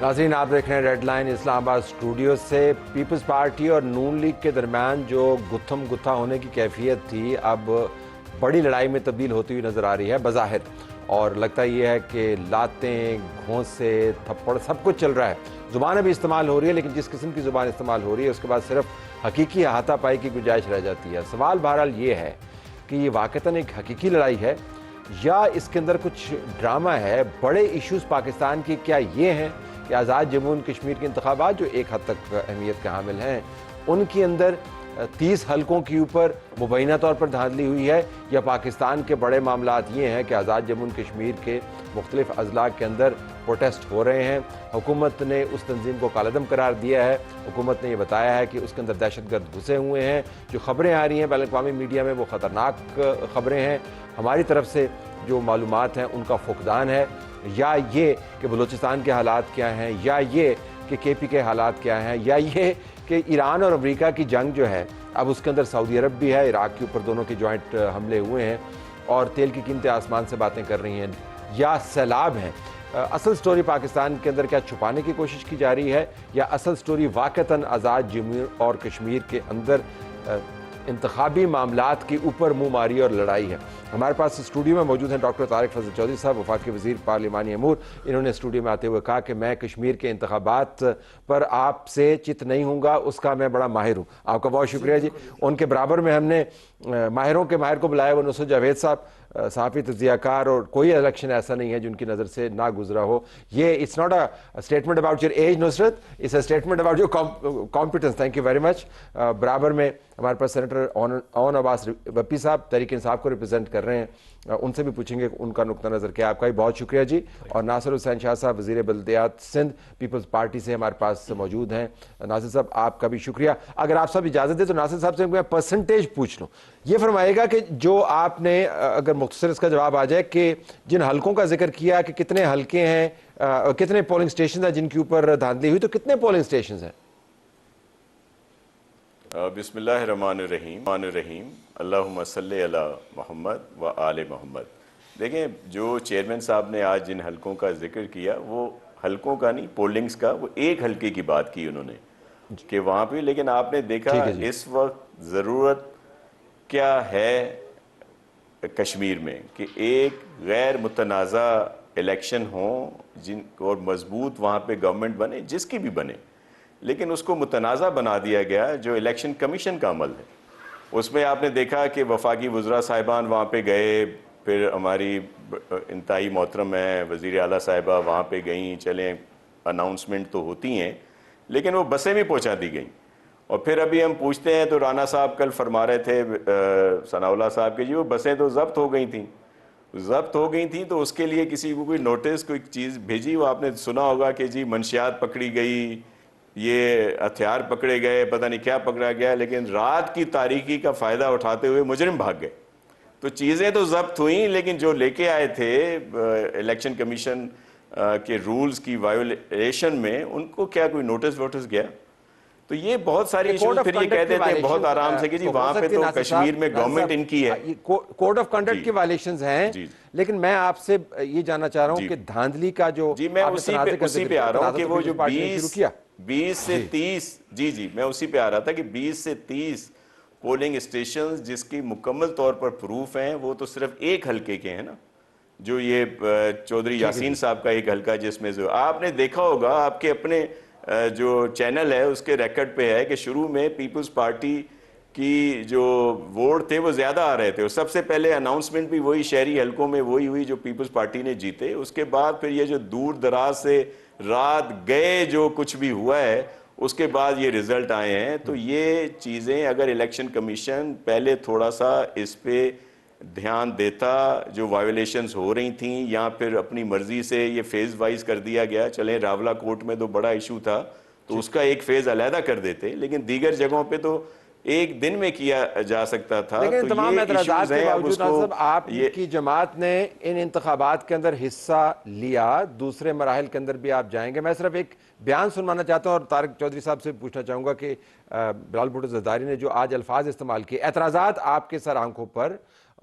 ناظرین آپ دیکھ رہے ہیں ریڈ لائن اسلام آباد اسٹوڈیو سے۔ پیپلز پارٹی اور نون لیگ کے درمیان جو گتھم گتھا ہونے کی کیفیت تھی اب بڑی لڑائی میں تبدیل ہوتی ہوئی نظر آ رہی ہے بظاہر، اور لگتا یہ ہے کہ لاتیں، گھونسے، تھپڑ سب کچھ چل رہا ہے۔ زبان ابھی استعمال ہو رہی ہے، لیکن جس قسم کی زبان استعمال ہو رہی ہے اس کے بعد صرف حقیقی ہاتھا پائی کی گنجائش رہ جاتی ہے۔ سوال بہرحال یہ ہے کہ یہ واقعتاً ایک حقیقی لڑائی ہے یا اس کے اندر کچھ ڈرامہ ہے؟ بڑے ایشوز پاکستان کی کیا یہ ہیں کہ آزاد جموں و کشمیر کے انتخابات جو ایک حد تک اہمیت کے حامل ہیں ان کے اندر 30 حلقوں کے اوپر مبینہ طور پر دھاندلی ہوئی ہے، یا پاکستان کے بڑے معاملات یہ ہیں کہ آزاد جموں و کشمیر کے مختلف اضلاع کے اندر پروٹیسٹ ہو رہے ہیں، حکومت نے اس تنظیم کو کالعدم قرار دیا ہے، حکومت نے یہ بتایا ہے کہ اس کے اندر دہشت گرد گھسے ہوئے ہیں، جو خبریں آ رہی ہیں بین الاقوامی میڈیا میں وہ خطرناک خبریں ہیں، ہماری طرف سے جو معلومات ہیں ان کا فقدان ہے، یا یہ کہ بلوچستان کے حالات کیا ہیں، یا یہ کہ کے پی کے حالات کیا ہیں، یا یہ کہ ایران اور امریکہ کی جنگ جو ہے اب اس کے اندر سعودی عرب بھی ہے، عراق کے اوپر دونوں کے جوائنٹ حملے ہوئے ہیں اور تیل کی قیمتیں آسمان سے باتیں کر رہی ہیں، یا سیلاب ہیں۔ اصل سٹوری پاکستان کے اندر کیا چھپانے کی کوشش کی جا رہی ہے، یا اصل سٹوری واقعتاً آزاد جموں اور کشمیر کے اندر انتخابی معاملات کے اوپر منہ ماری اور لڑائی ہے؟ ہمارے پاس اسٹوڈیو میں موجود ہیں ڈاکٹر طارق فضل چودھری صاحب، وفاقی وزیر پارلیمانی امور۔ انہوں نے اسٹوڈیو میں آتے ہوئے کہا کہ میں کشمیر کے انتخابات پر آپ سے چت نہیں ہوں گا، اس کا میں بڑا ماہر ہوں۔ آپ کا بہت شکریہ جی۔ ان کے برابر میں ہم نے ماہروں کے ماہر کو بلایا، وہ نصرت جاوید صاحب، صحافی تجزیہ کار، اور کوئی الیکشن ایسا نہیں ہے جن کی نظر سے نہ گزرا ہو۔ یہ it's not a statement about your age Nusrat, it's a statement about your competence. Thank you very much. برابر میں ہمارے پاس سینیٹر اون عباس وپی صاحب تحریک انصاف کو ریپرزینٹ کر رہے ہیں، ان سے بھی پوچھیں گے ان کا نقطہ نظر کیا۔ آپ کا بھی بہت شکریہ جی۔ اور ناصر حسین شاہ صاحب وزیر بلدیات سندھ پیپلز پارٹی سے ہمارے پاس موجود ہیں۔ ناصر صاحب آپ کا بھی شکریہ۔ اگر آپ صاحب اجازت دیں تو ناصر صاحب سے میں پرسنٹیج پوچھ لوں، یہ فرمائے گا کہ جو آپ نے اگر مختصر اس کا جواب آ جائے کہ جن حلقوں کا ذکر کیا کہ کتنے حلقے ہیں، کتنے پولنگ سٹیشن ہیں جن کے اوپر دھاندلی ہوئی، تو کتنے پولنگ سٹیشنز ہیں؟ بسم اللہ الرحمن الرحیم، اللہم صلی علی محمد و آل محمد۔ دیکھیں، جو چیئرمین صاحب نے آج جن حلقوں کا ذکر کیا وہ حلقوں کا نہیں، پولنگز کا، وہ ایک حلقے کی بات کی انہوں نے کہ وہاں پہ، لیکن آپ نے دیکھا اس وقت ضرورت کیا ہے کشمیر میں کہ ایک غیر متنازع الیکشن ہوں اور مضبوط وہاں پہ گورنمنٹ بنے، جس کی بھی بنے، لیکن اس کو متنازع بنا دیا گیا جو الیکشن کمیشن کا عمل ہے۔ اس میں آپ نے دیکھا کہ وفاقی وزراء صاحبان وہاں پہ گئے، پھر ہماری انتہائی محترم ہیں وزیر اعلیٰ صاحبہ وہاں پہ گئیں، چلیں اناؤنسمنٹ تو ہوتی ہیں لیکن وہ بسیں بھی پہنچا دی گئیں۔ اور پھر ابھی ہم پوچھتے ہیں تو رانا صاحب کل فرما رہے تھے ثناء اللہ صاحب کہ جی وہ بسیں تو ضبط ہو گئی تھیں، تو اس کے لیے کسی کو کوئی نوٹس کوئی چیز بھیجی؟ وہ آپ نے سنا ہوگا کہ جی منشیات پکڑی گئی، یہ ہتھیار پکڑے گئے، پتہ نہیں کیا پکڑا گیا، لیکن رات کی تاریکی کا فائدہ اٹھاتے ہوئے مجرم بھاگ گئے۔ تو چیزیں تو ضبط ہوئیں، لیکن جو لے کے آئے تھے الیکشن کمیشن کے رولز کی وائولیشن میں، ان کو کیا کوئی نوٹس ووٹس گیا؟ تو یہ بہت ساری ایشوز پھر یہ کہتے تھے بہت آرام سے کہ جی وہاں پہ تو کشمیر میں گورنمنٹ ان کی ہے، کوڈ آف کنڈکٹ کی وائلیشنز ہیں۔ لیکن میں آپ سے یہ جاننا چاہ رہا ہوں کہ دھاندلی کا جو جی میں اسی پہ آ رہا ہوں کہ وہ جو 20 سے 30 میں اسی پہ آ رہا تھا کہ 20 سے 30 پولنگ اسٹیشنز جس کی مکمل طور پر پروف ہیں، وہ تو صرف ایک حلقے کے ہیں نا، جو یہ چودھری یاسین صاحب کا ایک حلقہ جس میں جو آپ نے دیکھا ہوگا، آپ کے اپنے جو چینل ہے اس کے ریکارڈ پہ ہے کہ شروع میں پیپلز پارٹی کی جو ووٹ تھے وہ زیادہ آ رہے تھے، اور سب سے پہلے اناؤنسمنٹ بھی وہی شہری حلقوں میں وہی ہوئی جو پیپلز پارٹی نے جیتے۔ اس کے بعد پھر یہ جو دور دراز سے رات گئے جو کچھ بھی ہوا ہے، اس کے بعد یہ رزلٹ آئے ہیں۔ تو یہ چیزیں اگر الیکشن کمیشن پہلے تھوڑا سا اس پہ دھیان دیتا، جو وائولیشنز ہو رہی تھیں، یا پھر اپنی مرضی سے یہ فیز وائز کر دیا گیا، چلیں راولہ کوٹ میں تو بڑا ایشو تھا تو اس کا ایک فیز علیحدہ کر دیتے، لیکن دیگر جگہوں پہ تو ایک دن میں کیا جا سکتا تھا۔ لیکن تمام اعتراضات کے باوجود صاحب آپ کی جماعت نے ان انتخابات کے اندر حصہ لیا، دوسرے مراحل کے اندر بھی آپ جائیں گے۔ میں صرف ایک بیان سنوانا چاہتا ہوں اور طارق چودھری صاحب سے پوچھنا چاہوں گا کہ بلال بھٹو زرداری نے جو آج الفاظ استعمال کیے، اعتراضات آپ کے سر آنکھوں پر،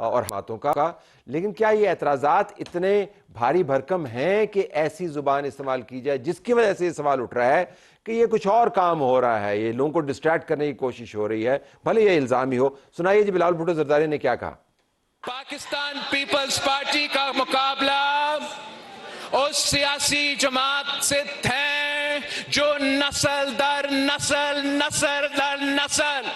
اور باتوں کا، لیکن کیا یہ اعتراضات اتنے بھاری بھرکم ہیں کہ ایسی زبان استعمال کی جائے جس کی وجہ سے یہ سوال اٹھ رہا ہے کہ یہ کچھ اور کام ہو رہا ہے، یہ لوگوں کو ڈسٹریکٹ کرنے کی کوشش ہو رہی ہے، بھلے یہ الزام ہی ہو؟ سنائیے جی بلال بھٹو زرداری نے کیا کہا۔ پاکستان پیپلز پارٹی کا مقابلہ اس سیاسی جماعت سے ہے جو نسل در نسل نسل در نسل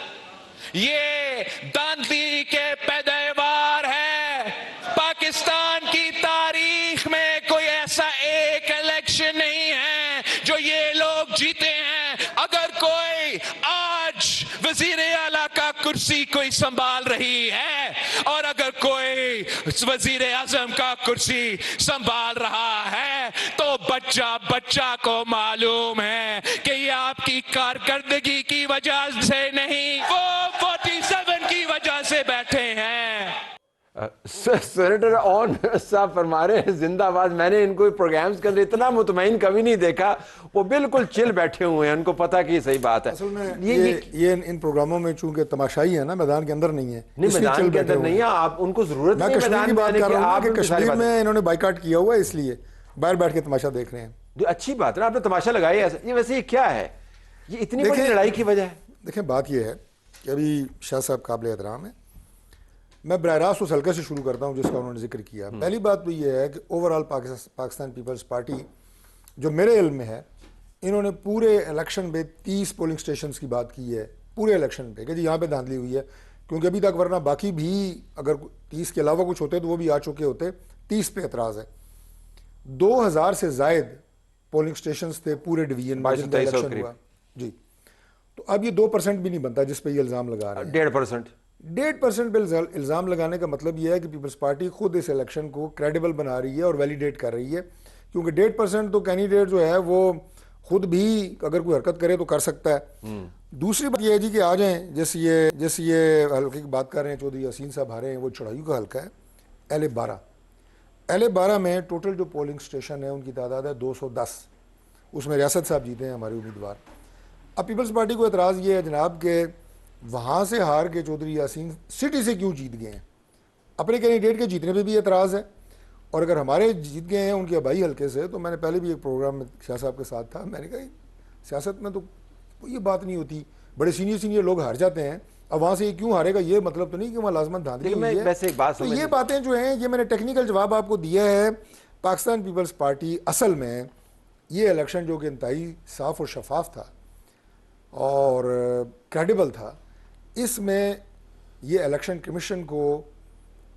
یہ داندلی کے پیداوار ہے۔ پاکستان کی تاریخ میں کوئی ایسا ایک الیکشن نہیں ہے جو یہ لوگ جیتے ہیں۔ اگر کوئی آج وزیر اعلیٰ کا کرسی کوئی سنبھال رہی ہے اور اگر کوئی وزیر اعظم کا کرسی سنبھال رہا ہے تو بچہ کو معلوم ہے کہ یہ آپ کی کارکردگی کی وجہ سے نہیں، وہ 47 کی وجہ سے بیٹھے ہیں۔ سینیٹر اون صاحب فرما رہے ہیں زندہ آباد۔ میں نے ان کو پروگرامز کے اندر اتنا مطمئن کبھی نہیں دیکھا، وہ بالکل چل بیٹھے ہوئے ہیں، ان کو پتا کہ یہ صحیح بات ہے۔ اصل میں یہ ان پروگراموں میں چونکہ تماشائی ہے نا، میدان کے اندر نہیں ہے، نہیں میدان کے اندر نہیں ہے، آپ ان کو ضرورت نہیں ہے کشمیر کی میدان بات میں کر رہا ہوں آپ کہ کشمیر میں انہوں نے بائیکاٹ کیا ہوا ہے، اس لیے باہر بیٹھ کے تماشا دیکھ رہے ہیں۔ اچھی بات ہے نا، آپ نے تماشا لگایا ہے۔ یہ ویسے یہ کیا ہے، یہ اتنی بڑی لڑائی کی وجہ ہے؟ دیکھیں بات یہ ہے کہ ابھی شاہ صاحب قابل احترام ہے، میں براہ راست اس حلقے سے شروع کرتا ہوں جس کا انہوں نے ذکر کیا۔ پہلی بات تو یہ ہے کہ اوورآل پاکستان پیپلز پارٹی جو میرے علم میں ہے، انہوں نے پورے الیکشن میں 30 پولنگ سٹیشنز کی بات کی ہے، پورے الیکشن پہ کہ جی یہاں پہ دھاندلی ہوئی ہے، کیونکہ ابھی تک ورنہ باقی بھی اگر 30 کے علاوہ کچھ ہوتے تو وہ بھی آ چکے ہوتے۔ 30 پہ اعتراض ہے۔ 2000 سے زائد پولنگ سٹیشنز تھے پورے ڈویژن میں جن کا الیکشن ہوا جی، تو اب یہ 2% بھی نہیں بنتا جس پہ یہ الزام لگا رہے ہیں۔ 1.5% پہ الزام لگانے کا مطلب یہ ہے کہ پیپلز پارٹی خود اس الیکشن کو کریڈیبل بنا رہی ہے اور ویلیڈیٹ کر رہی ہے، کیونکہ 1.5% تو کینڈیڈیٹ جو ہے وہ خود بھی اگر کوئی حرکت کرے تو کر سکتا ہے۔ دوسری بات یہ ہے جی کہ آ جائیں جس یہ حلقے کی بات کر رہے ہیں چودھری یاسین صاحب آ رہے ہیں، وہ چڑھائیوں کا حلقہ ہے L12 میں ٹوٹل جو پولنگ سٹیشن ہے ان کی تعداد ہے 210، اس میں ریاست صاحب جیتے ہیں ہمارے امیدوار۔ اب پیپلز پارٹی کو اعتراض یہ ہے جناب کہ وہاں سے ہار کے چودھری یاسین سٹی سے کیوں جیت گئے ہیں؟ اپنے کینڈیڈیٹ کے جیتنے پہ بھی اعتراض ہے، اور اگر ہمارے جیت گئے ہیں ان کے آبائی حلقے سے، تو میں نے پہلے بھی ایک پروگرام میں شاہ صاحب کے ساتھ تھا، میں نے کہا سیاست میں تو یہ بات نہیں ہوتی، بڑے سینئر لوگ ہار جاتے ہیں، اب وہاں سے یہ کیوں ہارے گا؟ یہ مطلب تو نہیں کہ وہاں لازمت دھاندلی ہوئی ہے۔ تو یہ باتیں جو ہیں یہ میں نے ٹیکنیکل جواب آپ کو دیا ہے۔ پاکستان پیپلز پارٹی اصل میں یہ الیکشن جو کہ انتہائی صاف اور شفاف تھا اور کریڈیبل تھا، اس میں یہ الیکشن کمیشن کو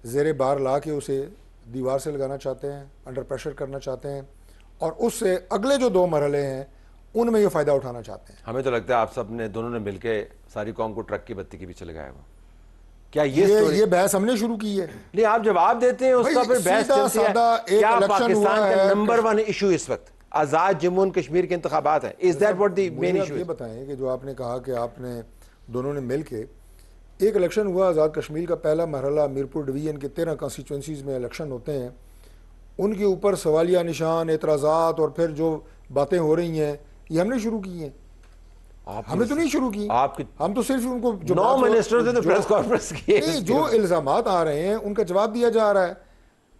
زیر بار لا کے اسے دیوار سے لگانا چاہتے ہیں، انڈر پریشر کرنا چاہتے ہیں، اور اس سے اگلے جو 2 مرحلے ہیں ان میں یہ فائدہ اٹھانا چاہتے ہیں۔ ہمیں تو لگتا ہے آپ سب نے دونوں نے مل کے ساری قوم کو ٹرک کی بتی کے پیچھے لگایا ہوا۔ کیا یہ بحث ہم نے شروع کی ہے؟ نہیں، آپ جواب دیتے ہیں اس کا پھر بحث چلتی ہے۔ کیا پاکستان کا نمبر 1 ایشو اس وقت آزاد جموں اینڈ کشمیر کے انتخابات ہیں؟ Is that what the main issue is؟ یہ بتائیں کہ جو آپ نے کہا کہ آپ نے دونوں نے مل کے ایک الیکشن ہوا آزاد کشمیر کا پہلا مرحلہ، میرپور ڈویژن کے 13 کانسٹیچوئنسیز میں الیکشن ہوتے ہیں، ان کے اوپر سوالیہ نشان، اعتراضات اور پھر جو باتیں ہو رہی ہیں یہ ہم نے شروع کی ہیں۔ ہم نے تو نہیں شروع کی، ہم تو صرف ان کو جو 9 منسٹرز نے تو پریس کانفرنس کی، جو الزامات آ رہے ہیں ان کا جواب دیا جا رہا ہے،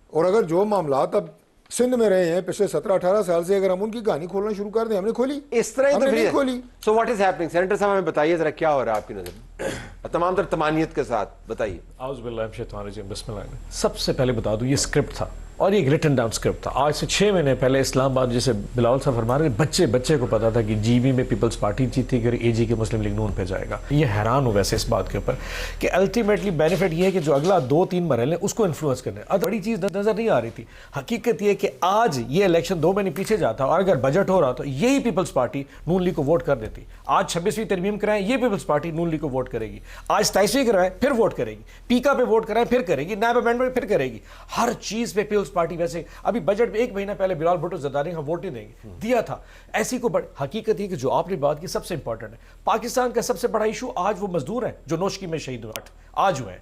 اور اگر جو معاملات اب سندھ میں رہے ہیں پچھلے 17-18 سال سے، اگر ہم ان کی کہانی کھولنا شروع کر دیں، ہم نے کھولی، اس طرح ہم نے نہیں کھولی۔ So what is happening? Senator صاحب ہمیں بتائیے ذرا کیا ہو رہا ہے آپ کی نظر میں، تمام تر تمانیت کے ساتھ بتائیے۔ اعوذ باللہ من الشیطان الرجیم، بسم اللہ۔ سب سے پہلے بتا دوں یہ اسکرپٹ تھا، اور یہ ریٹن ڈاؤن اسکرپٹ تھا۔ آج سے 6 مہینے پہلے اسلام آباد، جیسے بلاول صاحب فرما رہے ہیں، بچے کو پتا تھا کہ جی بی میں پیپلز پارٹی جیتی گئی، اے جی کے مسلم لیگ نون پہ جائے گا۔ یہ حیران ہو ویسے اس بات کے اوپر کہ الٹیمیٹلی بینیفٹ یہ ہے کہ جو اگلا 2-3 مرحلے اس کو انفلوئنس کرنے، بڑی چیز نظر نہیں آ رہی تھی۔ حقیقت یہ کہ آج یہ الیکشن 2 مہینے پیچھے جاتا اور اگر بجٹ ہو رہا تو یہی پیپلز پارٹی نون لیگ کو ووٹ کر دیتی۔ آج 26ویں ترمیم کرائیں، یہ پیپلز پارٹی نون لیگ کو ووٹ کرے گی۔ آج 27ویں کرائیں، پھر ووٹ کرے گی۔ پیکا پہ ووٹ کرائیں، پھر کرے گی۔ نیب امینڈمنٹ پھر کرے گی۔ ہر چیز پہ پیپلز پارٹی ویسے ابھی بجٹ میں 1 مہینہ پہلے بلال بھٹو زرداری ہم ووٹ نہیں دیں گے دیا تھا ایسی کو حقیقت یہ کہ جو آپ نے بات کی سب سے امپورٹنٹ ہے، پاکستان کا سب سے بڑا ایشو آج وہ مزدور ہیں جو نوشکی میں شہید ہوئے آج ہوئے ہیں۔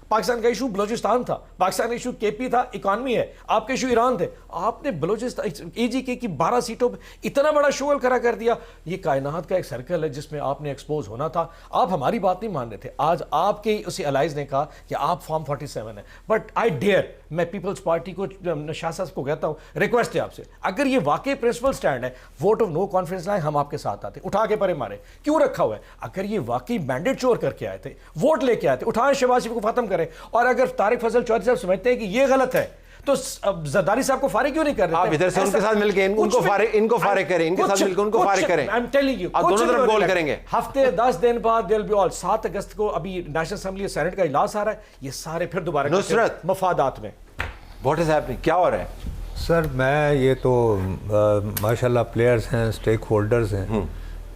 پاکستان کا ایشو بلوچستان تھا, پاکستان کا ایشو KP تھا, اکانومی ہے, آپ کے ایشو ایران تھے. آپ نے بلوچستان AG کی 12 سیٹوں پہ اتنا بڑا شغل کرا کر دیا. یہ کائنات کا ایک سرکل ہے جس میں آپ نے ایکسپوز ہونا تھا. آپ ہماری بات نہیں مان رہے تھے. آج آپ کے اسی الائز نے کہا کہ آپ فارم 47 ہیں, بٹ آئی ڈیئر, میں پیپلز پارٹی کو, شاہ صاحب کو کہتا ہوں, ریکویسٹ ہے آپ سے, اگر یہ واقعی پرنسپل سٹینڈ ہے, ووٹ آف نو کانفیڈنس لائیں, ہم آپ کے ساتھ آتے, اٹھا کے پرے مارے, کیوں رکھا ہوا ہے؟ اگر یہ واقعی مینڈیٹ چور کر کے آئے تھے, ووٹ لے کے آئے تھے, اٹھائیں شہباز شریف کو ختم کریں. اور اگر طارق فضل چودھری صاحب سمجھتے ہیں کہ یہ غلط ہے تو زرداری صاحب کو فارغ کیوں نہیں کر رہے؟ آپ ادھر سے ان کے ساتھ مل کے ان کو فارغ کریں, ان کے ساتھ مل کے ان کو فارغ کریں. I'm telling you, آپ دونوں طرف گول کریں گے. ہفتے 10 دن بعد they'll be all. 7 اگست کو ابھی نیشنل اسمبلی اور سینٹ کا اجلاس آ رہا ہے, یہ سارے پھر دوبارہ نصرت مفادات میں. What is happening? کیا ہو رہا ہے؟ سر میں یہ تو ماشاءاللہ پلیئرز ہیں, اسٹیک ہولڈرز ہیں,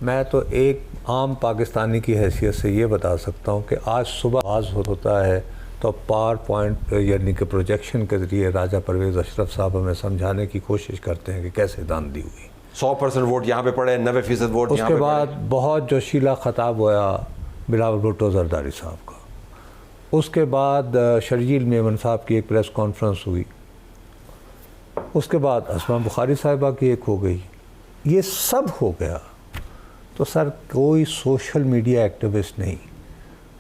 میں تو ایک عام پاکستانی کی حیثیت سے یہ بتا سکتا ہوں کہ آج صبح آغاز ہوتا ہے تو پاور پوائنٹ یعنی کہ پروجیکشن کے ذریعے راجہ پرویز اشرف صاحب ہمیں سمجھانے کی کوشش کرتے ہیں کہ کیسے داندھی ہوئی. 100% ووٹ یہاں پہ پڑے, 90% ووٹ اس کے بعد بہت جوشیلا خطاب ہوا بلاول بھٹو زرداری صاحب کا. اس کے بعد شرجیل میمن صاحب کی ایک پریس کانفرنس ہوئی. اس کے بعد اسما بخاری صاحبہ کی ایک ہو گئی. یہ سب ہو گیا تو سر کوئی سوشل میڈیا ایکٹیوسٹ نہیں,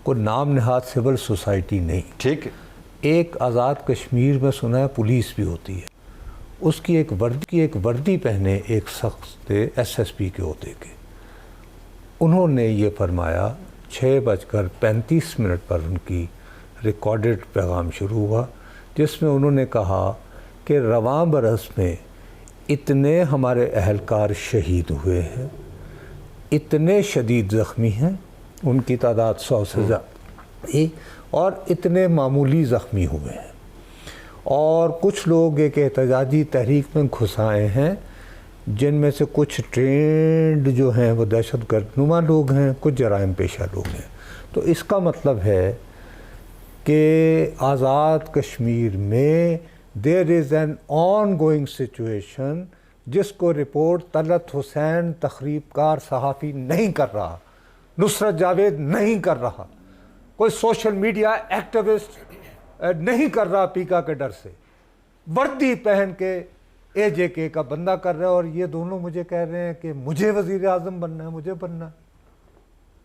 کوئی نام نہاد سول سوسائٹی نہیں. ٹھیک ہے. ایک آزاد کشمیر میں سنا ہے پولیس بھی ہوتی ہے, اس کی ایک وردی پہنے ایک شخص تھے SSP کے عہدے کے. انہوں نے یہ فرمایا 6:35 پر ان کی ریکارڈڈ پیغام شروع ہوا, جس میں انہوں نے کہا کہ رواں برس میں اتنے ہمارے اہلکار شہید ہوئے ہیں, اتنے شدید زخمی ہیں, ان کی تعداد 100 سے زیادہ, اور اتنے معمولی زخمی ہوئے ہیں, اور کچھ لوگ ایک احتجاجی تحریک میں گھسائے ہیں جن میں سے کچھ ٹرینڈ جو ہیں وہ دہشت گرد نما لوگ ہیں, کچھ جرائم پیشہ لوگ ہیں. تو اس کا مطلب ہے کہ آزاد کشمیر میں there is an ongoing situation جس کو رپورٹ طلعت حسین تخریب کار صحافی نہیں کر رہا, نصرت جاوید نہیں کر رہا, کوئی سوشل میڈیا ایکٹیوسٹ نہیں کر رہا پیکا کے ڈر سے, وردی پہن کے AJK کا بندہ کر رہا ہے. اور یہ دونوں مجھے کہہ رہے ہیں کہ مجھے وزیر اعظم بننا ہے, مجھے بننا ہے.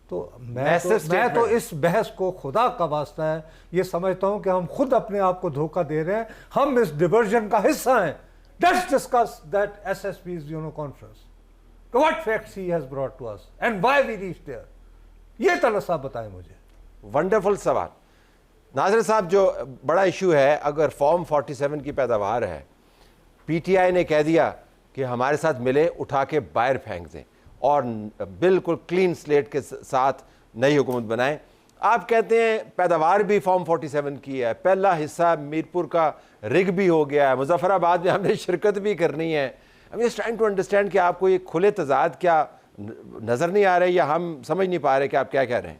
تو میں تو اس بحث کو خدا کا واسطہ ہے یہ سمجھتا ہوں کہ ہم خود اپنے آپ کو دھوکہ دے رہے ہیں. ہم اس ڈیورژن کا حصہ ہیں. Let's discuss that SSP's conference. What facts he has brought to us and why we reached there. یہ طلعت صاحب بتائیں مجھے. ونڈرفل سوال. ناظر صاحب, جو بڑا ایشو ہے, اگر فارم 47 کی پیداوار ہے, PTI نے کہہ دیا کہ ہمارے ساتھ ملے, اٹھا کے باہر پھینک دیں اور بالکل کلین سلیٹ کے ساتھ نئی حکومت بنائیں. آپ کہتے ہیں پیداوار بھی فارم 47 کی ہے, پہلا حصہ میرپور کا رگ بھی ہو گیا ہے, مظفر آباد میں ہم نے شرکت بھی کرنی ہے. I'm just trying to understand کہ آپ کو یہ کھلے تضاد کیا نظر نہیں آ رہے یا ہم سمجھ نہیں پا رہے کہ آپ کیا کہہ رہے ہیں؟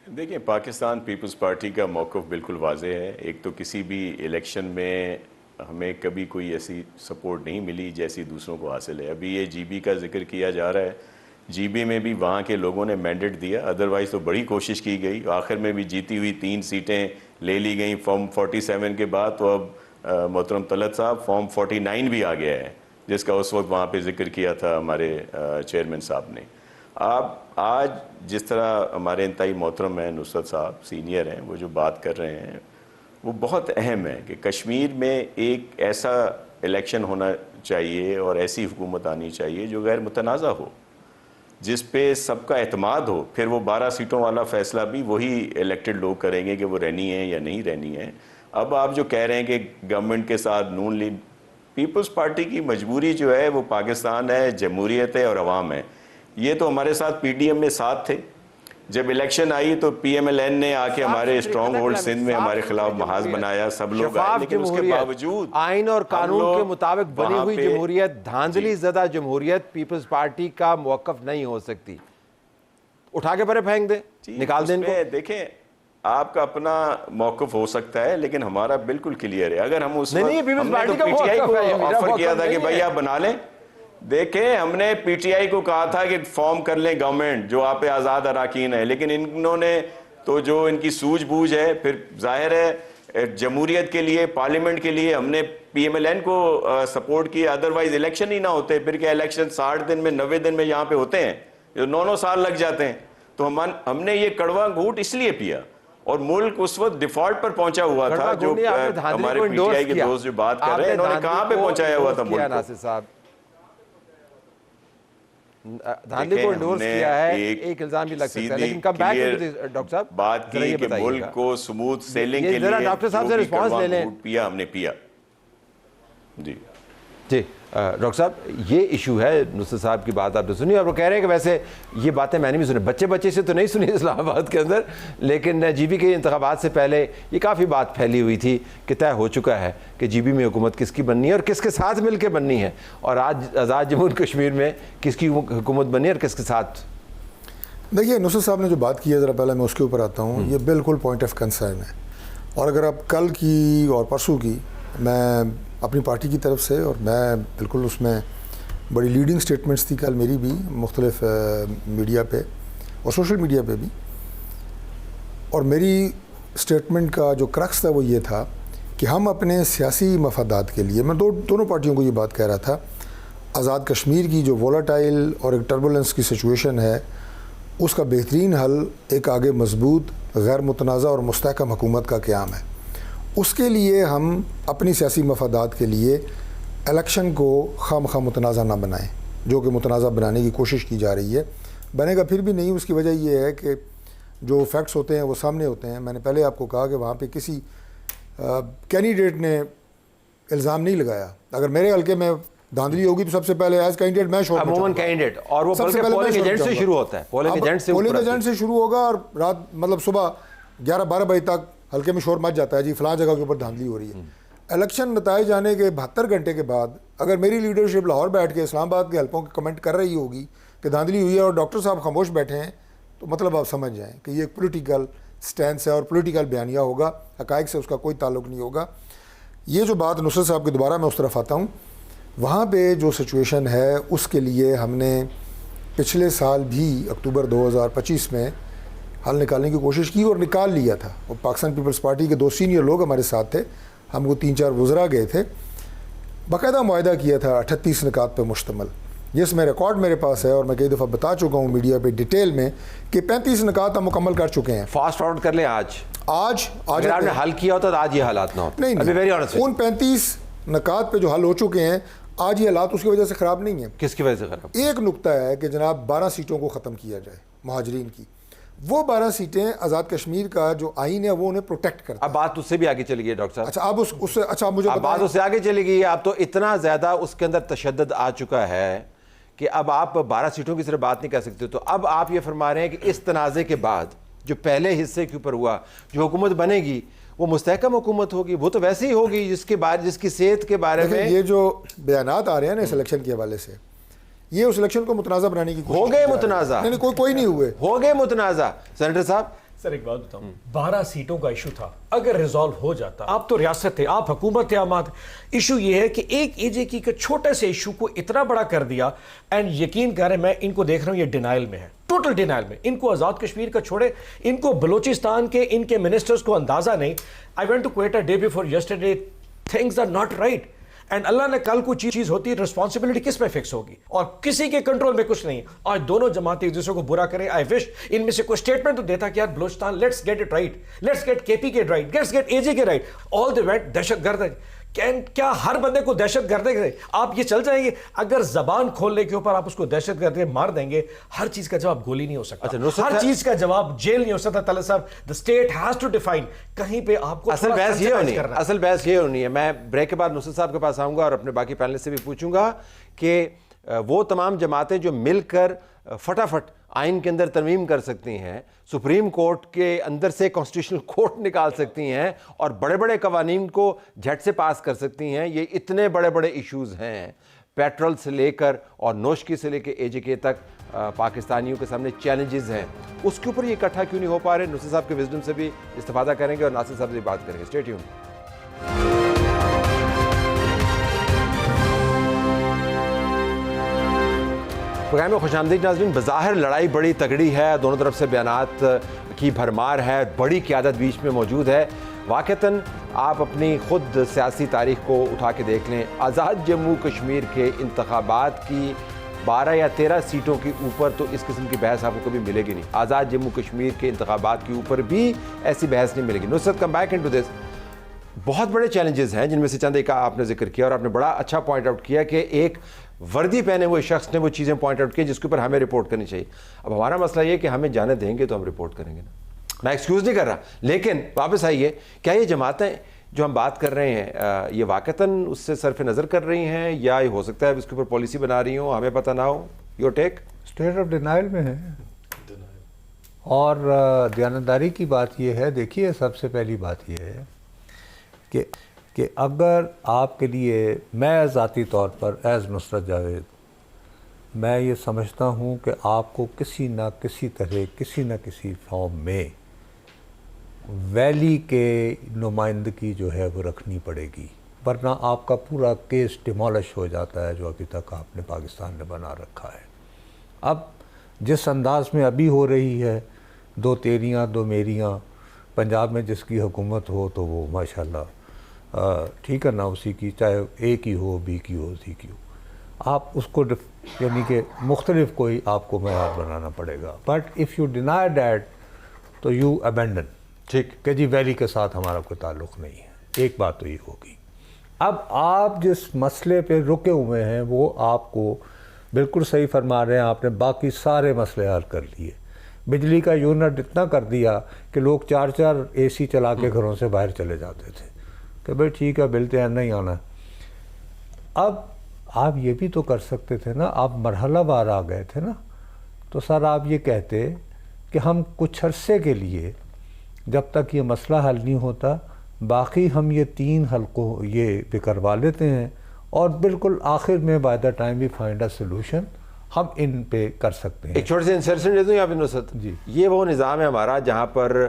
دیکھیں, پاکستان پیپلز پارٹی کا موقف بالکل واضح ہے. ایک تو کسی بھی الیکشن میں ہمیں کبھی کوئی ایسی سپورٹ نہیں ملی جیسی دوسروں کو حاصل ہے. ابھی یہ GB کا ذکر کیا جا رہا ہے, GB میں بھی وہاں کے لوگوں نے مینڈیٹ دیا, ادروائز تو بڑی کوشش کی گئی, آخر میں بھی جیتی ہوئی 3 سیٹیں لے لی گئیں فارم 47 کے بعد. تو اب محترم طلعت صاحب فارم 49 بھی آ گیا ہے, جس کا اس وقت وہاں پہ ذکر کیا تھا ہمارے چیئرمین صاحب نے. آپ آج جس طرح ہمارے انتہائی محترم ہیں نصرت صاحب, سینئر ہیں, وہ جو بات کر رہے ہیں وہ بہت اہم ہے کہ کشمیر میں ایک ایسا الیکشن ہونا چاہیے اور ایسی حکومت آنی چاہیے جو غیر متنازع ہو, جس پہ سب کا اعتماد ہو. پھر وہ 12 سیٹوں والا فیصلہ بھی وہی الیکٹڈ لوگ کریں گے کہ وہ رہنی ہیں یا نہیں رہنی ہیں. اب آپ جو کہہ رہے ہیں کہ گورنمنٹ کے ساتھ نون لیگ, پیپلز پارٹی کی مجبوری جو ہے وہ پاکستان ہے, جمہوریت ہے اور عوام ہے. یہ تو ہمارے ساتھ PDM میں ساتھ تھے, جب الیکشن آئی تو PMLN نے آ کے ہمارے اسٹرانگ ہولڈ سندھ میں ہمارے خلاف محاذ بنایا, سب لوگ آئے, لیکن اس کے باوجود آئین اور قانون کے مطابق بنی ہوئی جمہوریت, دھاندلی زدہ جمہوریت پیپلز پارٹی کا موقف نہیں ہو سکتی. اٹھا کے پرے پھینک دیں, نکال دیں ان کو. دیکھیں, آپ کا اپنا موقف ہو سکتا ہے لیکن ہمارا بالکل کلیئر ہے. اگر ہم اس وقت PTI کو آفر کیا تھا کہ بھائی آپ بنا لیں, دیکھیں ہم نے PTI کو کہا تھا کہ فارم کر لیں گورنمنٹ جو آپ آزاد اراکین ہیں, لیکن انہوں نے تو جو ان کی سوجھ بوجھ ہے، پھر ظاہر ہے جمہوریت کے لیے، پارلیمنٹ کے لیے ہم نے پی ایم ایل این کو سپورٹ کیا، ادروائز الیکشن ہی نہ ہوتے. پھر کیا الیکشن 60 دن میں 90 دن میں یہاں پہ ہوتے ہیں، جو 9 سال لگ جاتے ہیں. تو ہم نے یہ کڑوا گھونٹ اس لیے پیا، اور ملک اس وقت ڈیفالٹ پر پہنچا ہوا تھا. جو ہمارے پی ٹی آئی کے دوست جو بات کر رہے ہیں، انہوں نے کہاں پہ پہنچایا ہوا تھا ملک ناصر صاحب؟ دھاندلی کو انڈورس کیا ہے، ایک الزام بھی لگ سکتا ہے، لیکن کم بیک ڈاکٹر صاحب بات کی کہ ملک کو سموتھ سیلنگ کے لیے ڈاکٹر صاحب سے رسپانس لے لیں. پیا ہم نے پیا. جی ڈاکٹر صاحب یہ ایشو ہے، نصرت صاحب کی بات آپ نے سنی، اور وہ کہہ رہے ہیں کہ ویسے یہ باتیں میں نے بھی سنی، بچے سے تو نہیں سنی اسلام آباد کے اندر، لیکن جی بی کے انتخابات سے پہلے یہ کافی بات پھیلی ہوئی تھی کہ طے ہو چکا ہے کہ جی بی میں حکومت کس کی بننی ہے اور کس کے ساتھ مل کے بننی ہے، اور آج آزاد جمہوریہ کشمیر میں کس کی حکومت بننی ہے اور کس کے ساتھ. دیکھیے نصرت صاحب نے جو بات کی ہے، ذرا پہلے میں اس کے اوپر آتا ہوں. یہ بالکل پوائنٹ آف کنسرن ہے، اور اگر آپ کل کی اور پرسوں کی، میں اپنی پارٹی کی طرف سے، اور میں بالکل اس میں بڑی لیڈنگ سٹیٹمنٹس تھی کل میری بھی مختلف میڈیا پہ اور سوشل میڈیا پہ بھی، اور میری سٹیٹمنٹ کا جو کرکس تھا وہ یہ تھا کہ ہم اپنے سیاسی مفادات کے لیے، میں دونوں پارٹیوں کو یہ بات کہہ رہا تھا، آزاد کشمیر کی جو وولٹائل اور ایک ٹربولنس کی سچویشن ہے، اس کا بہترین حل ایک آگے مضبوط، غیر متنازع اور مستحکم حکومت کا قیام ہے. اس کے لیے ہم اپنی سیاسی مفادات کے لیے الیکشن کو خواہ متنازع نہ بنائیں، جو کہ متنازع بنانے کی کوشش کی جا رہی ہے. بنے گا پھر بھی نہیں. اس کی وجہ یہ ہے کہ جو فیکٹس ہوتے ہیں وہ سامنے ہوتے ہیں. میں نے پہلے آپ کو کہا کہ وہاں پہ کسی کینڈیڈیٹ نے الزام نہیں لگایا. اگر میرے حلقے میں دھاندلی ہوگی تو سب سے پہلے ایز کینڈیڈیٹ میں شور عموماً کینڈیڈیٹ، اور وہ بلکہ پولنگ ایجنٹ سے شروع ہوتا ہے، پولنگ ایجنٹ سے شروع ہوگا، اور رات مطلب صبح 11-12 بجے تک حلقے میں شور مچ جاتا ہے، جی فلاں جگہ کے اوپر دھاندلی ہو رہی ہے. الیکشن نتائج آنے کے 72 گھنٹے کے بعد اگر میری لیڈرشپ لاہور بیٹھ کے اسلام آباد کے حلقوں کے کمنٹ کر رہی ہوگی کہ دھاندلی ہوئی ہے، اور ڈاکٹر صاحب خاموش بیٹھے ہیں، تو مطلب آپ سمجھ جائیں کہ یہ ایک پولیٹیکل سٹینس ہے اور پولیٹیکل بیانیہ ہوگا، حقائق سے اس کا کوئی تعلق نہیں ہوگا. یہ جو بات نصرت صاحب کے دوبارہ میں اس طرف آتا ہوں، وہاں پہ جو سچویشن ہے اس کے لیے ہم نے پچھلے سال بھی اکتوبر 2025 میں حل نکالنے کی کوشش کی اور نکال لیا تھا. اور پاکستان پیپلز پارٹی کے 2 سینئر لوگ ہمارے ساتھ تھے، ہم کو 3-4 وزراء گئے تھے، باقاعدہ معاہدہ کیا تھا 38 نکات پہ مشتمل، جس میں ریکارڈ میرے پاس ہے، اور میں کئی دفعہ بتا چکا ہوں میڈیا پہ ڈیٹیل میں کہ 35 نکات ہم مکمل کر چکے ہیں. فاسٹ فارورڈ کر لیں آج اگر آپ نے حل کیا ہوتا تو آج یہ حالات نہ ہوتے. نہیں، ان 35 نکات پہ جو حل ہو چکے ہیں آج یہ حالات اس کی وجہ سے خراب نہیں ہیں. کس کی وجہ سے خراب؟ ایک نقطہ ہے کہ جناب 12 سیٹوں کو ختم کیا جائے مہاجرین کی. وہ 12 سیٹیں آزاد کشمیر کا جو آئین ہے وہ انہیں پروٹیکٹ کرتا ہے. اب بات اس سے بھی آگے چلی گئی ڈاکٹر صاحب. اچھا اب اس سے اچھا مجھے بات اس سے آگے چلی گئی ہے. اب تو اتنا زیادہ اس کے اندر تشدد آ چکا ہے کہ اب آپ 12 سیٹوں کی صرف بات نہیں کر سکتے. تو اب آپ یہ فرما رہے ہیں کہ اس تنازع کے بعد جو پہلے حصے کے اوپر ہوا، جو حکومت بنے گی وہ مستحکم حکومت ہوگی، وہ تو ویسے ہی ہوگی جس کی صحت کے بارے میں یہ جو بیانات آ رہے ہیں نا اس الیکشن کے حوالے سے، یہ اس الیکشن کو متنازع بنانے کی کوشش ہو گئے متنازع. نہیں کوئی نہیں ہوئے، ہو گئے متنازع. سینیٹر صاحب سر ایک بات بتاؤں، 12 سیٹوں کا ایشو تھا، اگر ریزالو ہو جاتا، آپ تو ریاست تھے، آپ حکومت تھے، ایشو یہ ہے کہ ایک اے جے کی چھوٹے سے ایشو کو اتنا بڑا کر دیا. اینڈ یقین کریں میں ان کو دیکھ رہا ہوں یہ ڈینائل میں ہے، ٹوٹل ڈینائل میں. ان کو آزاد کشمیر کا چھوڑے، ان کو بلوچستان کے ان کے منسٹرز کو اندازہ نہیں. I went to Quetta day before yesterday, things are not right. And اللہ نے کل کو چیز ہوتی ہے، رسپانسبلٹی کس پہ فکس ہوگی، اور کسی کے کنٹرول میں کچھ نہیں. آج دونوں جماعتیں ایک دوسرے کو برا کریں. آئی وش ان میں سے کوئی اسٹیٹمنٹ تو دیتا کہ یار Balochistan let's get it right, let's get K P K right, let's get A J K right. All the wait دہشت گرد. کیا ہر بندے کو دہشت گرد آپ یہ چل جائیں گے؟ اگر زبان کھولنے کے اوپر آپ اس کو دہشت گرد مار دیں گے، ہر چیز کا جواب گولی نہیں ہو سکتا، ہر چیز کا جواب جیل نہیں ہو سکتا. طلعت صاحب the state has to define. کہیں پہ آپ کو اصل بحث یہ ہونی ہے. میں بریک کے بعد نصرت صاحب کے پاس آؤں گا اور اپنے باقی پینلسٹ سے بھی پوچھوں گا کہ وہ تمام جماعتیں جو مل کر فٹافٹ آئین کے اندر ترمیم کر سکتی ہیں، سپریم کورٹ کے اندر سے کانسٹیٹیوشنل کورٹ نکال سکتی ہیں اور بڑے بڑے قوانین کو جھٹ سے پاس کر سکتی ہیں. یہ اتنے بڑے بڑے ایشوز ہیں، پیٹرول سے لے کر اور نوشکی سے لے کے اے جے کے تک پاکستانیوں کے سامنے چیلنجز ہیں. اس کے اوپر یہ اکٹھا کیوں نہیں ہو پا رہے؟ نصرت صاحب کے وزڈم سے بھی استفادہ کریں گے اور ناصر صاحب سے بات کریں گے. Stay tune. پروگرام میں خوش آمدید ناظرین. بظاہر لڑائی بڑی تگڑی ہے، دونوں طرف سے بیانات کی بھرمار ہے, بڑی قیادت بیچ میں موجود ہے. واقعتاً آپ اپنی خود سیاسی تاریخ کو اٹھا کے دیکھ لیں, آزاد جموں کشمیر کے انتخابات کی 12 یا 13 سیٹوں کے اوپر تو اس قسم کی بحث آپ کو کبھی ملے گی نہیں. آزاد جموں کشمیر کے انتخابات کے اوپر بھی ایسی بحث نہیں ملے گی. نصرت, کم بیک انٹو دس. بہت بڑے چیلنجز ہیں جن میں سے چند ایک آپ نے ذکر کیا, اور آپ نے بڑا اچھا پوائنٹ آؤٹ کیا کہ ایک وردی پہنے ہوئے شخص نے وہ چیزیں پوائنٹ آؤٹ کی جس کے اوپر ہمیں رپورٹ کرنی چاہیے. اب ہمارا مسئلہ یہ کہ ہمیں جانے دیں گے تو ہم رپورٹ کریں گے نا. میں ایکسکیوز نہیں کر رہا, لیکن واپس آئیے, کیا یہ جماعتیں جو ہم بات کر رہے ہیں یہ واقعتاً اس سے صرف نظر کر رہی ہیں, یا یہ ہو سکتا ہے اس کے اوپر پالیسی بنا رہی ہوں, ہمیں پتہ نہ ہو؟ Your take. State of denial میں ہے. اور دیانتداری کی بات یہ ہے, دیکھیے سب سے پہلی بات یہ ہے کہ اگر آپ کے لیے, میں ذاتی طور پر ایز نصرت جاوید, میں یہ سمجھتا ہوں کہ آپ کو کسی نہ کسی طرح, کسی نہ کسی فارم میں ویلی کے نمائندگی جو ہے وہ رکھنی پڑے گی, ورنہ آپ کا پورا کیس ڈیمالش ہو جاتا ہے جو ابھی تک آپ نے پاکستان نے بنا رکھا ہے. اب جس انداز میں ابھی ہو رہی ہے, 2 تیریاں 2 میریاں, پنجاب میں جس کی حکومت ہو تو وہ ماشاءاللہ ٹھیک ہے نا, اسی کی, چاہے اے کی ہو, بی کی ہو, سی کی ہو, آپ اس کو یعنی کہ مختلف کوئی آپ کو معیار بنانا پڑے گا. But if you deny that تو یو ابینڈن, ٹھیک کہ جی ویلی کے ساتھ ہمارا کوئی تعلق نہیں ہے. ایک بات تو یہ ہوگی. اب آپ جس مسئلے پہ رکے ہوئے ہیں وہ آپ کو بالکل صحیح فرما رہے ہیں, آپ نے باقی سارے مسئلے حل کر لیے. بجلی کا یونٹ اتنا کر دیا کہ لوگ 4 اے سی چلا کے گھروں سے باہر چلے جاتے تھے کہ بھئی ٹھیک ہے بل تیار نہیں آنا. اب آپ یہ بھی تو کر سکتے تھے نا, آپ مرحلہ وار آ گئے تھے نا, تو سر آپ یہ کہتے کہ ہم کچھ عرصے کے لیے جب تک یہ مسئلہ حل نہیں ہوتا, باقی ہم یہ 3 حلقوں یہ بھی کروا لیتے ہیں, اور بالکل آخر میں by the time we find a solution ہم ان پہ کر سکتے ہیں. ایک چھوٹی سی انسرشن دے دوں یہاں پہ نصرت. جی, یہ وہ نظام ہے ہمارا جہاں پر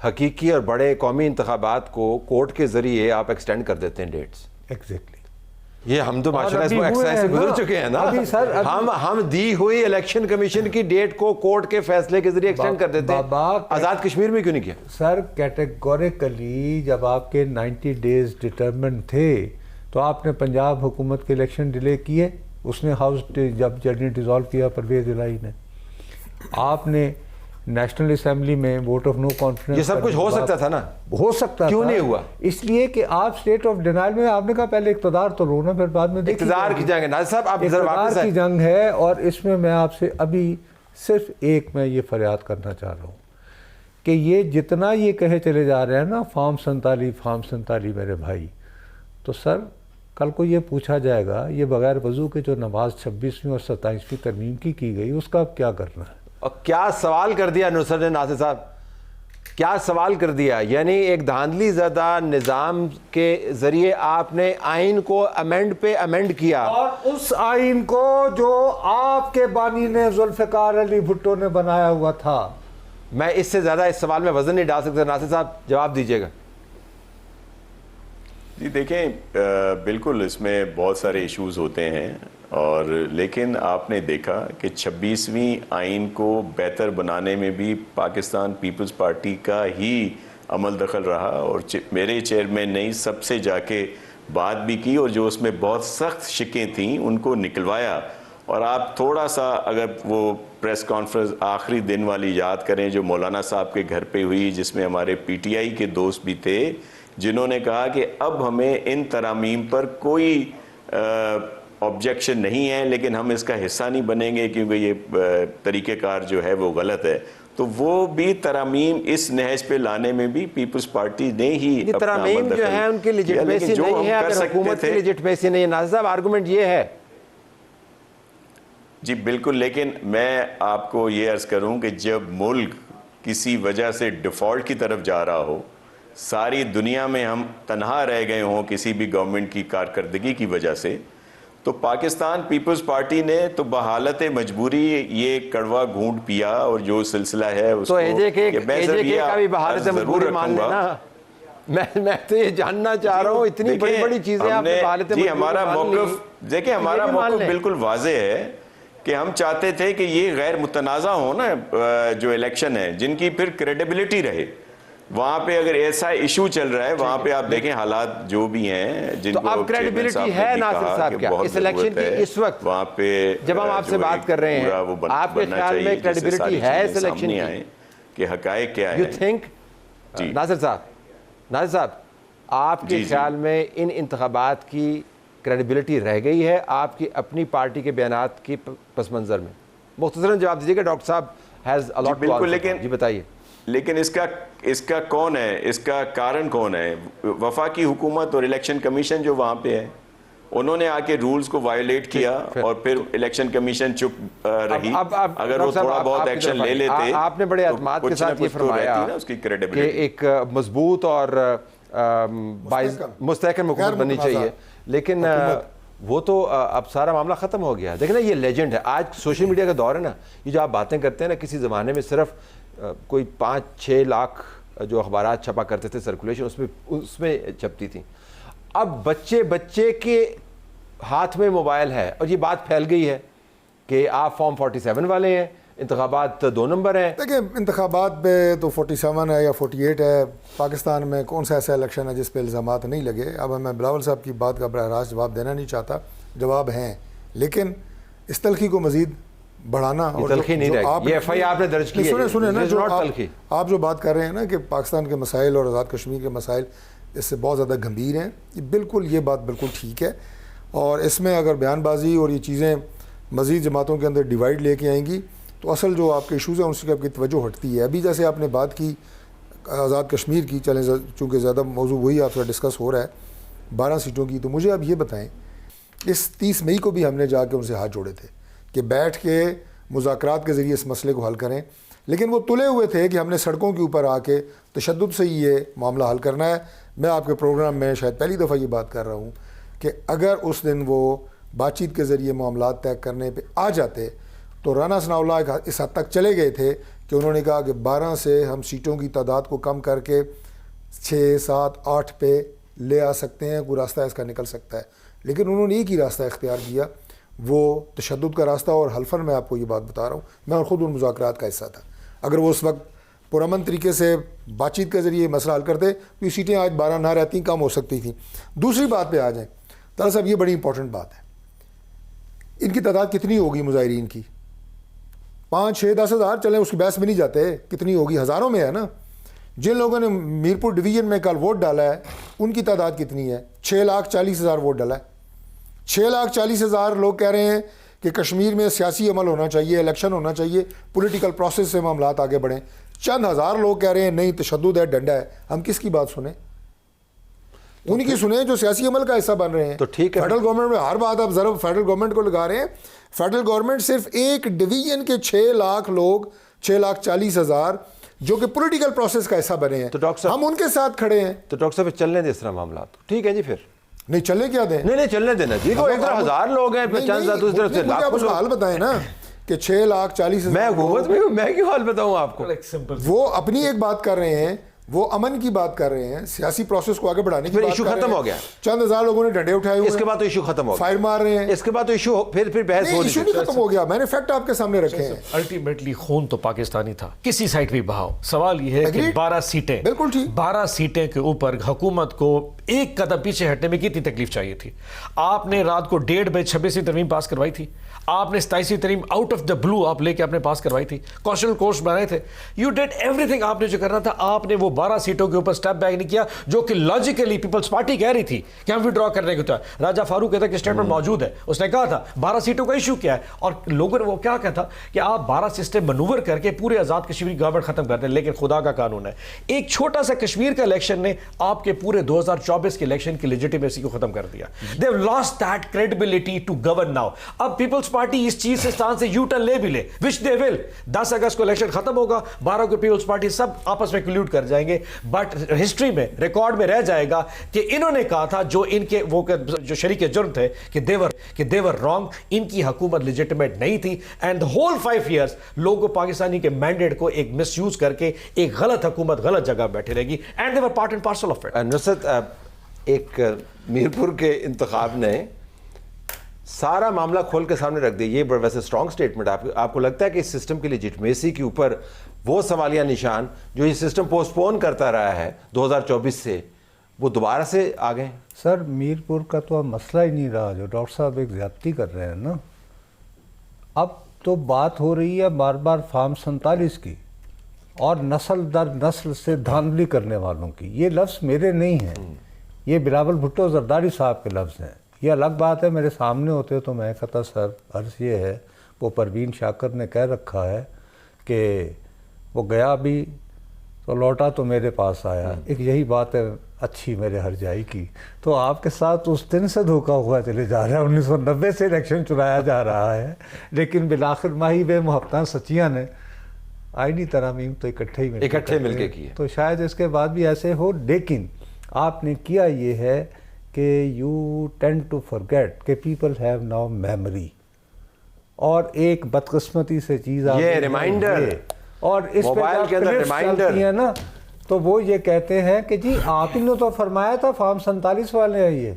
حقیقی اور بڑے قومی انتخابات کو کورٹ کے ذریعے آپ ایکسٹینڈ کر دیتے ہیں ڈیٹس. ایگزیکٹلی. یہ ہم تو ماشاءاللہ اس کو ایکسرسائز سے گزر چکے ہیں نا. ہم دی ہوئی الیکشن کمیشن کی ڈیٹ کو کورٹ کے فیصلے کے ذریعے ایکسٹینڈ کر دیتے ہیں. آزاد کشمیر میں کیوں نہیں کیا سر؟ کیٹیگوریکلی جب آپ کے 90 ڈیز ڈٹرمنٹ تھے تو آپ نے پنجاب حکومت کے الیکشن ڈیلے کیے. اس نے ہاؤس جب جج نے ڈیزالو کیا پرویز الہی نے, آپ نے نیشنل اسمبلی میں ووٹ آف نو کانفیڈنس, یہ سب کچھ ہو سکتا تھا نا. ہو سکتا کیوں نہیں ہوا؟ اس لیے کہ آپ اسٹیٹ آف ڈینائل میں, آپ نے کہا پہلے اقتدار تو لو نا, پھر بعد میں اقتدار کی جنگ ہے ناظر صاحب. آپ اقتدار کی جنگ ہے, اور اس میں آپ سے ابھی صرف ایک میں یہ فریاد کرنا چاہ رہا ہوں کہ یہ جتنا یہ کہے چلے جا رہے ہیں نا فارم 47 میرے بھائی, تو سر کل کو یہ پوچھا جائے گا یہ بغیر وضو کے جو نماز 26ویں اور 27ویں ترمیم کی گئی اس کا اب کیا کرنا ہے؟ اور کیا سوال کر دیا نصرت نے ناصر صاحب, کیا سوال کر دیا. یعنی ایک دھاندلی زدہ نظام کے ذریعے آپ نے آئین کو امینڈ پہ امینڈ کیا, اور اس آئین کو جو آپ کے بانی نے ذوالفقار علی بھٹو نے بنایا ہوا تھا. میں اس سے زیادہ اس سوال میں وزن نہیں ڈال سکتا. ناصر صاحب جواب دیجیے گا. جی دیکھیں, بالکل اس میں بہت سارے ایشوز ہوتے ہیں, اور لیکن آپ نے دیکھا کہ 26ویں آئین کو بہتر بنانے میں بھی پاکستان پیپلز پارٹی کا ہی عمل دخل رہا, اور میرے چیئرمین نے سب سے جا کے بات بھی کی, اور جو اس میں بہت سخت شکیں تھیں ان کو نکلوایا. اور آپ تھوڑا سا اگر وہ پریس کانفرنس آخری دن والی یاد کریں جو مولانا صاحب کے گھر پہ ہوئی, جس میں ہمارے پی ٹی آئی کے دوست بھی تھے جنہوں نے کہا کہ اب ہمیں ان ترامیم پر کوئی آبجیکشن نہیں ہے, لیکن ہم اس کا حصہ نہیں بنیں گے کیونکہ یہ طریقہ کار جو ہے وہ غلط ہے. تو وہ بھی ترامیم اس نہج پہ لانے میں بھی پیپلز پارٹی نے ہی ترامیم جو ہے ان کی لیجٹمیسی نہیں ہے, اگر حکومت کی لیجٹمیسی نہیں ہے. ناصر صاحب آرگومنٹ یہ ہے. جی بالکل, لیکن میں آپ کو یہ عرض کروں کہ جب ملک کسی وجہ سے ڈیفالٹ کی طرف جا رہا ہو, ساری دنیا میں ہم تنہا رہ گئے ہوں کسی بھی گورنمنٹ کی کارکردگی کی وجہ سے, تو پاکستان پیپلز پارٹی نے تو بحالت مجبوری یہ کڑوا گھونٹ پیا, اور جو سلسلہ ہے اس تو کو اے جے کے کا بھی بحالت مجبوری مان لینا. میں تو یہ جاننا چاہ رہا ہوں, اتنی بڑی بڑی چیزیں آپ نے بحالت مجبوری. جی ہمارا موقف دیکھیں, ہمارا موقف بالکل واضح ہے کہ ہم چاہتے تھے کہ یہ غیر متنازع ہو نا جو الیکشن ہے، جن کی پھر کریڈیبلٹی رہے. وہاں پہ اگر ایسا ایشو چل رہا ہے، وہاں پہ آپ دیکھیں حالات جو بھی ہیں جن کو اب کریڈیبلٹی ہے ناصر صاحب کیا اس الیکشن کی اس وقت وہاں پہ جب ہم آپ سے بات کر رہے ہیں، آپ کے خیال میں کریڈیبلٹی ہے اس الیکشن کی کہ حقائق کیا ہے؟ یو تھنک ناصر صاحب آپ کے خیال میں ان انتخابات کی کریڈیبلٹی رہ گئی ہے آپ کی اپنی پارٹی کے بیانات کی پس منظر میں؟ مختصراً جواب دیجیے گا. ڈاکٹر صاحب has a lot to answer. جی بتائیے. لیکن اس کا کون ہے، اس کا کارن کون ہے؟ وفاقی حکومت اور الیکشن کمیشن جو وہاں پہ ہے، انہوں نے آ کے رولز کو وائلیٹ کیا اور پھر الیکشن کمیشن چپ رہی. اگر وہ تھوڑا بہت ایکشن لے لیتے، آپ نے بڑے اعتماد کے ساتھ یہ فرمایا کہ ایک مضبوط اور مستحکم حکومت بننی چاہیے، لیکن وہ تو اب سارا معاملہ ختم ہو گیا. دیکھیں نا یہ لیجنڈ ہے، آج سوشل میڈیا کا دور ہے نا. یہ جو آپ باتیں کرتے ہیں نا، کسی زمانے میں صرف کوئی 5-6 لاکھ جو اخبارات چھپا کرتے تھے سرکولیشن اس میں چھپتی تھیں. اب بچے کے ہاتھ میں موبائل ہے اور یہ بات پھیل گئی ہے کہ آپ فارم 47 والے ہیں، انتخابات 2 نمبر ہیں. دیکھیں انتخابات پہ تو 47 ہے یا 48 ہے. پاکستان میں کون سا ایسا الیکشن ہے جس پہ الزامات نہیں لگے؟ اب میں بلاول صاحب کی بات کا براہ راست جواب دینا نہیں چاہتا، جواب ہیں، لیکن اس تلخی کو مزید بڑھانا اور تلخی نہیں رہے گی. یہ ایف آئی آپ نے درج کی ہے، سنیں نا، جو آپ جو بات کر رہے ہیں نا کہ پاکستان کے مسائل اور آزاد کشمیر کے مسائل اس سے بہت زیادہ گمبھیر ہیں، یہ بات بالکل ٹھیک ہے. اور اس میں اگر بیان بازی اور یہ چیزیں مزید جماعتوں کے اندر ڈیوائڈ لے کے آئیں گی تو اصل جو آپ کے ایشوز ہیں ان سے آپ کی توجہ ہٹتی ہے. ابھی جیسے آپ نے بات کی آزاد کشمیر کی، چلیں چونکہ زیادہ موضوع وہی آپ سے ڈسکس ہو رہا ہے 12 سیٹوں کی، تو مجھے اب یہ بتائیں، اس 30 مئی کو بھی ہم نے جا کے ان سے ہاتھ جوڑے تھے کہ بیٹھ کے مذاکرات کے ذریعے اس مسئلے کو حل کریں، لیکن وہ تلے ہوئے تھے کہ ہم نے سڑکوں کے اوپر آ کے تشدد سے یہ معاملہ حل کرنا ہے. میں آپ کے پروگرام میں شاید پہلی دفعہ یہ بات کر رہا ہوں کہ اگر اس دن وہ بات چیت کے ذریعے معاملات طے کرنے پہ آ جاتے تو رانا ثناء اللہ اس حد تک چلے گئے تھے کہ انہوں نے کہا کہ 12 سے ہم سیٹوں کی تعداد کو کم کر کے 6, 7, 8 پہ لے آ سکتے ہیں، کوئی راستہ اس کا نکل سکتا ہے. لیکن انہوں نے ایک ہی راستہ اختیار کیا، وہ تشدد کا راستہ. اور حلفاً میں آپ کو یہ بات بتا رہا ہوں، میں خود ان مذاکرات کا حصہ تھا. اگر وہ اس وقت پرامن طریقے سے بات چیت کے ذریعے مسئلہ حل کرتے تو یہ سیٹیں آج 12 نہ رہتی، کم ہو سکتی تھیں. دوسری بات پہ آ جائیں، طاہر صاحب یہ بڑی امپورٹنٹ بات ہے، ان کی تعداد کتنی ہوگی مظاہرین کی؟ 5, 6, 10 ہزار، چلیں اس کی بحث میں نہیں جاتے، کتنی ہوگی؟ ہزاروں میں ہے نا. جن لوگوں نے میرپور ڈویژن میں کل ووٹ ڈالا ہے ان کی تعداد کتنی ہے؟ 6,40,000 ووٹ ڈالا ہے. 6,40,000 لوگ کہہ رہے ہیں کہ کشمیر میں سیاسی عمل ہونا چاہیے، الیکشن ہونا چاہیے، پولیٹیکل پروسیس سے معاملات آگے بڑھیں. چند ہزار لوگ کہہ رہے ہیں نہیں تشدد ہے، ڈنڈا ہے. ہم کس کی بات سنیں؟ ان کی سنیں جو سیاسی عمل کا حصہ بن رہے ہیں. تو ٹھیک ہے، فیڈرل گورنمنٹ میں ہر بات آپ ضرب فیڈرل گورنمنٹ کو لگا رہے ہیں. فیڈرل گورنمنٹ صرف ایک ڈویژن کے 6 لاکھ لوگ، 6,40,000 جو کہ پولیٹیکل پروسیس کا حصہ بنے ہیں، تو ڈاکٹر صاحب ہم ان کے ساتھ کھڑے ہیں. تو ڈاکٹر صاحب چلنے دیں اس طرح معاملات. ٹھیک ہے جی، پھر نہیں چلنے کیا دیں؟ نہیں چلنے دینا جی. تو ایک طرف 1000 لوگ ہیں، پھر چند دوسری طرف سے لاکھوں لوگ. حال بتائیں نا کہ 6,40,000 میں حکومت میں ہوں، میں کیوں حال بتاؤں آپ کو؟ وہ اپنی ایک بات کر رہے ہیں، وہ امن کی بات کر رہے ہیں، سیاسی پروسیس کو آگے بڑھانے کی بات کر رہے ہیں. ایشو ختم ہو گیا، چند ہزار لوگوں نے ڈنڈے اٹھائے ہوئے، اس کے بعد تو ایشو ختم ہو گیا، فائر مار رہے ہیں. اس کے بعد تو ایشو پھر بحث ہو ایشو نہیں ختم ہو گیا، میں نے فیکٹ آپ کے سامنے رکھے ہیں. الٹیمیٹلی خون تو پاکستانی تھا، کسی سائٹ بھی بہاؤ. سوال یہ ہے کہ 12 سیٹیں، بالکل ٹھیک، 12 سیٹیں کے اوپر حکومت کو ایک قدم پیچھے ہٹنے میں کتنی تکلیف چاہیے تھی؟ آپ نے رات کو 1:30 بجے 26ویں ترمیم پاس کروائی تھی. آپ نے 27ویں ترمیم آؤٹ آف دا بلو آپ لے کے اپنے پاس کروائی تھی. کانسٹیٹیوشنل کورس بنائے تھے. You did every thing. آپ نے جو کرنا تھا، آپ نے وہ 12 سیٹوں کے اوپر سٹیپ بیک نہیں کیا جو کہ لاجیکلی پیپلز پارٹی کہہ رہی تھی کہ ہم وڈرا کرنے کو تھا. راجہ فاروق کہتا کہ اسٹیٹمنٹ موجود ہے، اس نے کہا تھا 12 سیٹوں کا ایشو کیا ہے، اور لوگوں نے وہ کیا کہا کہ آپ 12 سسٹم منور کر کے پورے آزاد کشمیر گورنمنٹ ختم کر دیں. لیکن خدا کا قانون ہے، ایک چھوٹا سا کشمیر کا الیکشن نے آپ کے پورے 2024 کے الیکشن کی لیجیٹیمیسی کو ختم کر دیا. they have lost that credibility to govern now. اب پیپلز پارٹی اس چیز سے ستان سے یو ٹرن لے بھی لے which they will. 10 اگست کو الیکشن ختم ہوگا، 12 کو پیپلز پارٹی سب آپس میں کلیوڈ کر جائیں گے. بٹ ہسٹری میں ریکارڈ میں رہ جائے گا کہ انہوں نے کہا تھا جو ان کے وہ جو شریک جرم تھے کہ they were wrong. ان کی حکومت لیجیٹیمیٹ نہیں تھی. اینڈ the whole 5 years لوگوں پاکستانی کے مینڈیٹ کو ایک مس یوز کر کے ایک غلط حکومت غلط جگہ بیٹھے رہے گی. And they were part and parcel of it. نصرت، ایک میرپور کے انتخاب نے سارا معاملہ کھول کے سامنے رکھ دیا. یہ ویسے اسٹرانگ اسٹیٹمنٹ. آپ کو لگتا ہے کہ اس سسٹم کی لیجٹمیسی کے اوپر وہ سوالیہ نشان جو یہ سسٹم پوسٹ پون کرتا رہا ہے 2024 سے, وہ دوبارہ سے آ گئے؟ سر میر پور کا تو اب مسئلہ ہی نہیں رہا, جو ڈاکٹر صاحب ایک زیادتی کر رہے ہیں نا. اب تو بات ہو رہی ہے بار بار فارم 47 کی اور نسل در نسل سے دھاندلی کرنے والوں کی. یہ لفظ میرے نہیں ہیں, یہ بلاول بھٹو زرداری صاحب کے لفظ ہیں. یہ الگ بات ہے میرے سامنے ہوتے تو میں کہتا سر عرض یہ ہے, وہ پروین شاکر نے کہہ رکھا ہے کہ وہ گیا بھی تو لوٹا تو میرے پاس آیا. ایک یہی بات ہے اچھی میرے ہر جائی کی. تو آپ کے ساتھ اس دن سے دھوکا ہوا چلے جا رہا ہے, 1990 سے الیکشن چلایا جا رہا ہے, لیکن بالآخر ماہی بے محبتاں سچیاں نے آئینی ترامیم تو اکٹھے مل کے کیے. تو شاید اس کے بعد بھی ایسے ہو, لیکن آپ نے کیا یہ ہے کہ یو ٹینڈ ٹو فرگیٹ کہ پیپل ہیو ناؤ میموری. اور ایک بدقسمتی سے چیز یہ ریمائنڈر اور اس موبائل کے اندر ریمائنڈر ہے نا, تو وہ یہ کہتے ہیں کہ جی آپ نے تو فرمایا تھا فارم 47 والے ہیں یہ,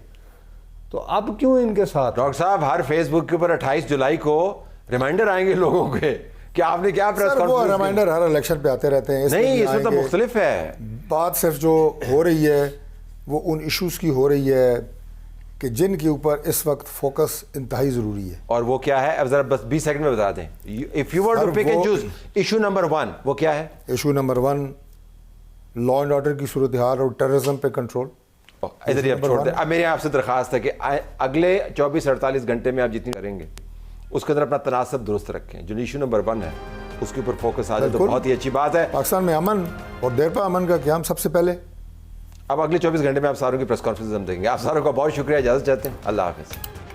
تو اب کیوں ان کے ساتھ؟ ڈاکٹر صاحب ہر فیس بک کے اوپر 28 جولائی کو ریمائنڈر آئیں گے لوگوں کے کہ آپ نے کیا پریس سر وہ ریمائنڈر ہر الیکشن پہ آتے رہتے ہیں. نہیں, اس میں تو مختلف ہے. بات صرف جو ہو رہی ہے وہ ان ایشوز کی ہو رہی ہے کہ جن کے اوپر اس وقت فوکس انتہائی ضروری ہے. اور وہ کیا ہے؟ اب ذرا بس 20 سیکنڈ میں بتا دیں. If you were to pick and choose issue number 1, وہ کیا ہے؟ Issue number 1 law and order کی صورتحال اور ٹیررزم پہ کنٹرول. ادھر ہی اب چھوڑ دیں. اب میری آپ سے درخواست ہے کہ اگلے 24-48 گھنٹے میں آپ جتنی کریں گے اس کے اندر اپنا تناسب درست رکھیں. جو ایشو نمبر 1 ہے اس کے اوپر فوکس آ جائے تو بہت ہی اچھی بات ہے. پاکستان میں امن اور دیرپا امن کا قیام سب سے پہلے. اب اگلے 24 گھنٹے میں آپ ساروں کی پریس کانفرنس ہم دیں گے. آپ ساروں کا بہت شکریہ, اجازت چاہتے ہیں. اللہ حافظ.